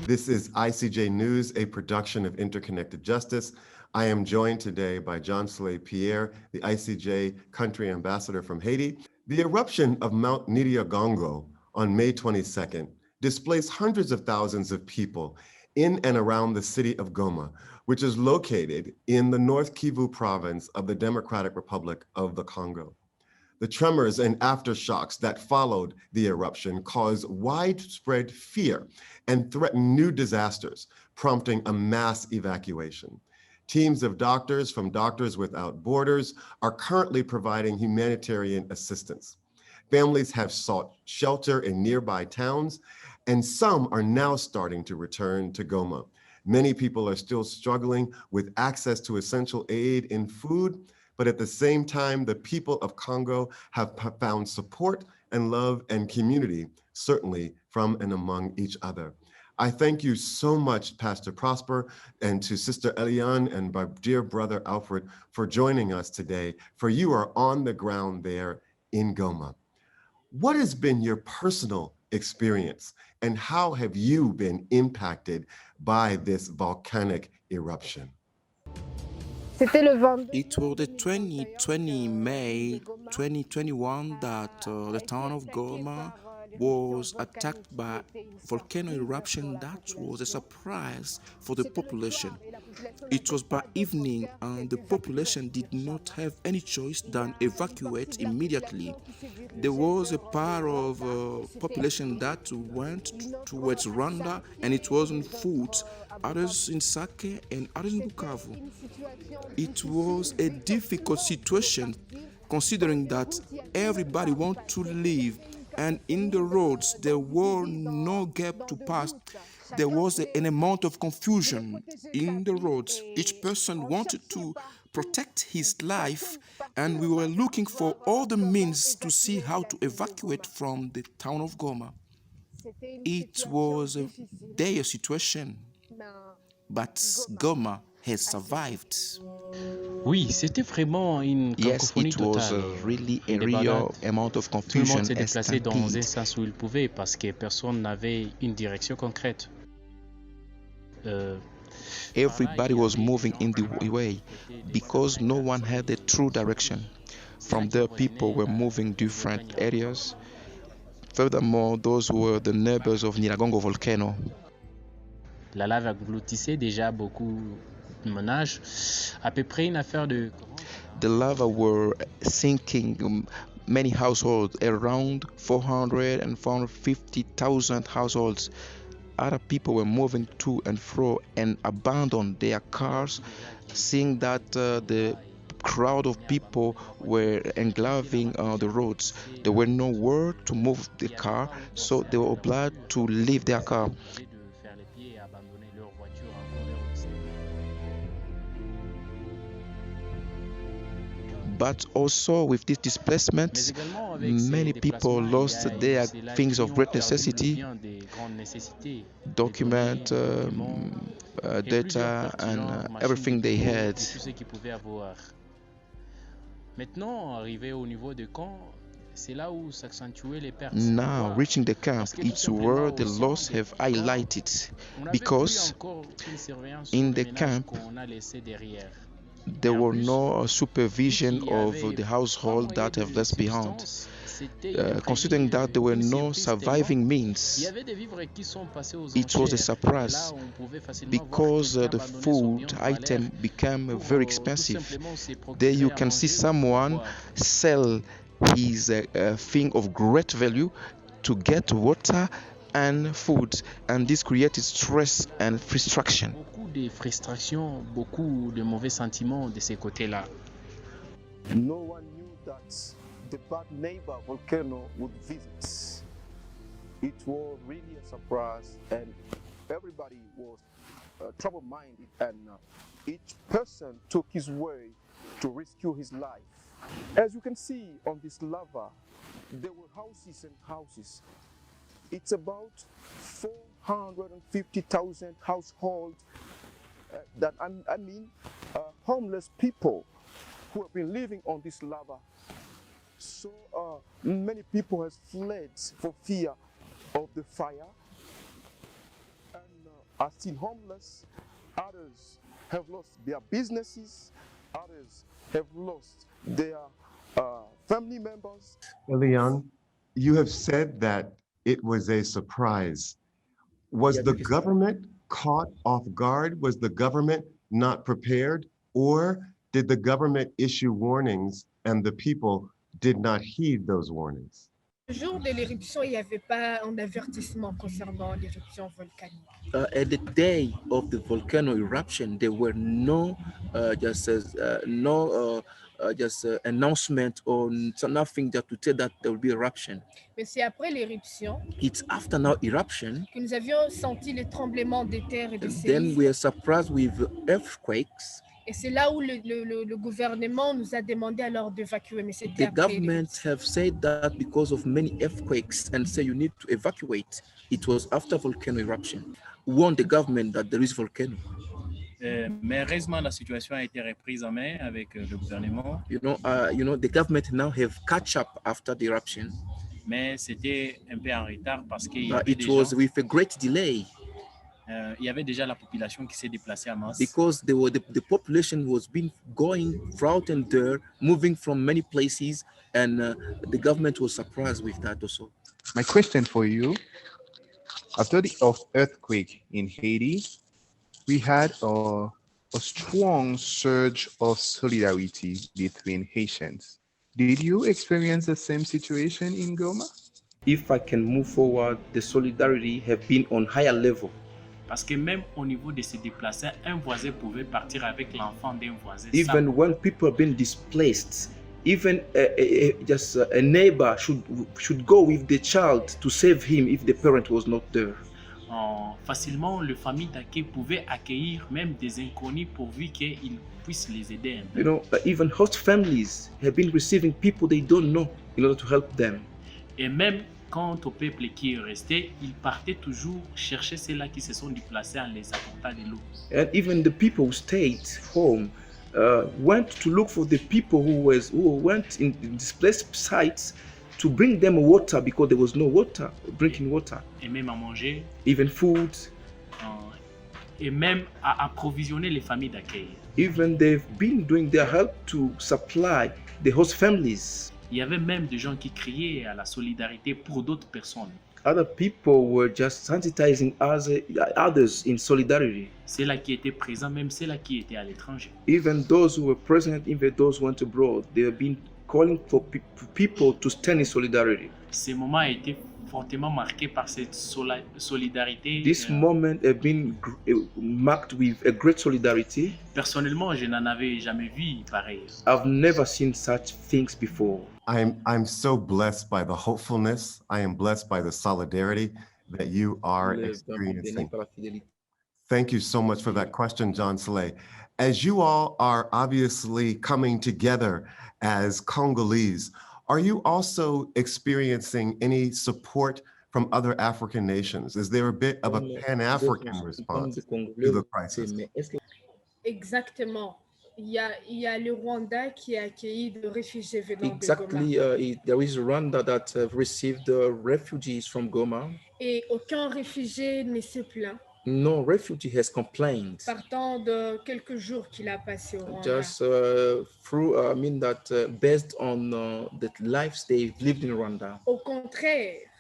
This is ICJ News, a production of Interconnected Justice. I am joined today by John Soleil Pierre, the ICJ country ambassador from Haiti. The eruption of Mount Nyiragongo on May 22nd displaced hundreds of thousands of people in and around the city of Goma, which is located in the North Kivu province of the Democratic Republic of the Congo. The tremors and aftershocks that followed the eruption caused widespread fear and threatened new disasters, prompting a mass evacuation. Teams of doctors from Doctors Without Borders are currently providing humanitarian assistance. Families have sought shelter in nearby towns, and some are now starting to return to Goma. Many people are still struggling with access to essential aid in food, but at the same time, the people of Congo have found support and love and community, certainly from and among each other. I thank you so much, Pastor Prosper, and to Sister Eliane and my dear brother Alfred for joining us today, for you are on the ground there in Goma. What has been your personal experience, and how have you been impacted by this volcanic eruption? It was the 2020 May 2021 that the town of Goma was attacked by volcano eruption. That was a surprise for the population. It was by evening and the population did not have any choice than evacuate immediately. There was a part of population that went towards Rwanda, and it was on foot, others in Sake and others in Bukavu. It was a difficult situation considering that everybody wanted to leave, and in the roads there were no gap to pass. There was an amount of confusion in the roads. Each person wanted to protect his life, and we were looking for all the means to see how to evacuate from the town of Goma. It was a dire situation, but Goma has survived. Oui, c'était vraiment une Yes, cacophonie it was totale, really a une real débandade. amount of Tout le confusion, monde s'est a déplacé dans un stampede. sens où il pouvait parce que personne n'avait une direction concrète. Everybody was moving in the way because no one had a true direction. From there, people were moving different areas. Furthermore, those were the neighbors of Nyiragongo volcano. La lave engloutissait déjà beaucoup de ménages, à peu près une affaire de... The lava were sinking many households, around 400 and 450,000 households. Other people were moving to and fro and abandoned their cars, seeing that the crowd of people were engulfing the roads. There were nowhere to move the car, so they were obliged to leave their car. But also with this displacement, many people lost their things of great necessity, document, data, and everything they had. Now, reaching the camp, it's where the loss have highlighted, because in the camp, there were no supervision of the household that have left behind. Considering that there were no surviving means, it was a surprise because the food item became very expensive. There you can see someone sell his thing of great value to get water and food, and this created stress and frustration. De frustration, beaucoup de mauvais sentiments de ces côtés-là. No one knew that the bad neighbor volcano would visit. It was really a surprise, and everybody was trouble-minded, and each person took his way to rescue his life. As you can see on this lava, there were houses and houses. It's about 450,000 households homeless people who have been living on this lava. So many people have fled for fear of the fire. And are still homeless, others have lost their businesses, others have lost their family members. Elian, you have said that it was a surprise. Was the government caught off guard? Was the government not prepared? Or did the government issue warnings and the people did not heed those warnings? Le jour de l'éruption, il n'y avait pas un avertissement concernant l'éruption volcanique. At the day of the volcano eruption, there were no announcement or nothing that to tell that there will be eruption. Mais c'est après l'éruption It's after now eruption, que nous avions senti les tremblements des terres et des then we séismes. are surprised with earthquakes. Et c'est là où le gouvernement nous a demandé alors d'évacuer. Mais c'était The après government l'éruption. have said that because of many earthquakes and say you need to evacuate. It was after volcano eruption. Warned the government that there is volcano. Mais heureusement, la situation a été reprise en main avec le gouvernement. You know, the government now have catch up after the eruption. Mais c'était un peu en retard parce qu'il y But avait it was with a great delay il y avait déjà la population qui s'est déplacée en masse. because the population was been going throughout and there, moving from many places, and the government was surprised with that also. My question for you, after the earthquake in Haiti, we had a strong surge of solidarity between Haitians. Did you experience the same situation in Goma? If I can move forward, the solidarity have been on higher level. Parce que même au niveau de se déplacer, un voisin pouvait partir avec l'enfant d'un voisin. Even when people have been displaced, even just a neighbor should go with the child to save him if the parent was not there. Facilement, les familles d'accueil pouvaient accueillir même des inconnus pourvu qu'ils puissent les aider un peu. You know, even host families have been receiving people they don't know in order to help them. Et même quant au peuple qui est resté, ils partaient toujours chercher ceux-là qui se sont déplacés en les apportant de l'eau. And even the people who stayed home went to look for the people who went in displaced sites to bring them water because there was no water, drinking water. Et même à manger. Even food. Et même à approvisionner les familles d'accueil. Even they've been doing their help to supply the host families. Il y avait même des gens qui criaient à la solidarité pour d'autres personnes. Other people were just sensitizing others in solidarity. C'est là qui étaient présents, même c'est là qui étaient à l'étranger. Even those who were present, even those who went abroad, they have been calling for people to stand in solidarity. Ce moment a été fortement marqué par cette solidarité. This moment have been marked with a great solidarity. Personnellement, je n'en avais jamais vu pareil. I've never seen such things before. I'm so blessed by the hopefulness. I am blessed by the solidarity that you are experiencing. Thank you so much for that question, John Soleil. As you all are obviously coming together as Congolese, are you also experiencing any support from other African nations? Is there a bit of a Pan-African response to the crisis? Exactement. Il y a le Rwanda qui a accueilli des réfugiés venant de Exactly, Goma. there is Rwanda that have received refugees from Goma. Et aucun réfugié ne s'est plaint. No refugee has complained. Partant de quelques jours qu'il a passé au Rwanda. Just based on the lives they've lived in Rwanda. Au contraire.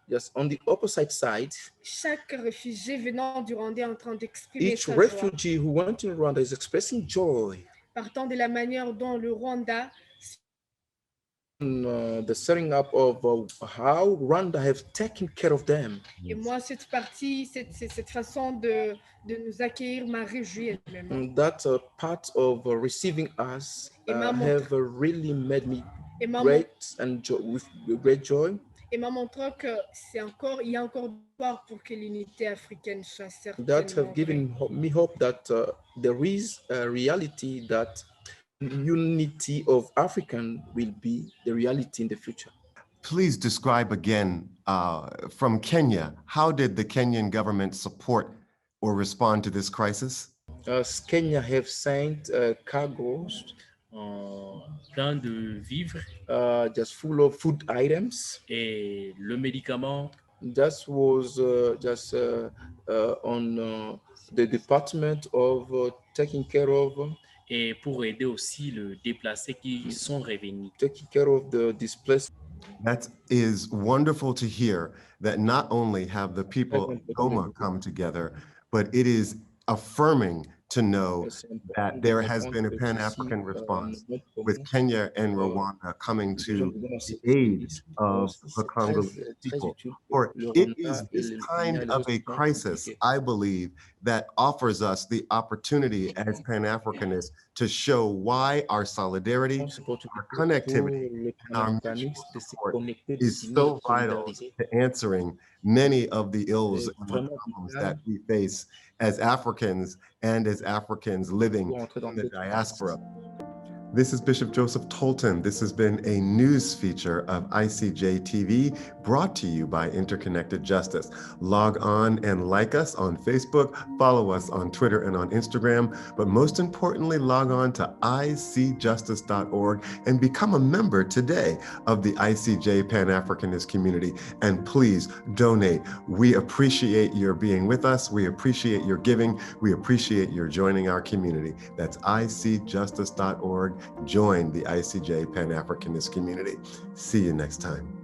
Just on the opposite side, chaque réfugié venant du Rwanda est en train d'exprimer each sa refugee joie. who went in Rwanda is expressing joy. Partant de la manière dont le Rwanda the setting up of how Rwanda have taken care of them. Et moi, cette partie, cette façon de nous accueillir m'a réjoui énormément. That part of receiving us have really made me great and with great joy. Et m'a montré que il y a encore part pour que l'unité africaine soit certainement. That have given me hope that there is a reality that unity of African will be the reality in the future. Please describe again from Kenya, how did the Kenyan government support or respond to this crisis? Kenya have sent cargoes Plein de vivres just full of food items et le médicament That was just on the department of taking care of et pour aider aussi le déplacé qui sont revenus. the displaced. That is wonderful to hear that not only have the people of Goma come together, but it is affirming to know that there has been a Pan-African response with Kenya and Rwanda coming to the aid of the Congolese people. For it is this kind of a crisis, I believe, that offers us the opportunity as Pan-Africanists to show why our solidarity, our connectivity, and our mutual support is so vital to answering many of the ills and the problems that we face as Africans and as Africans living in the diaspora. This is Bishop Joseph Tolton. This has been a news feature of ICJ TV brought to you by Interconnected Justice. Log on and like us on Facebook, follow us on Twitter and on Instagram, but most importantly, log on to icjustice.org and become a member today of the ICJ Pan-Africanist community. And please donate. We appreciate your being with us. We appreciate your giving. We appreciate your joining our community. That's icjustice.org. Join the ICJ Pan-Africanist community. See you next time.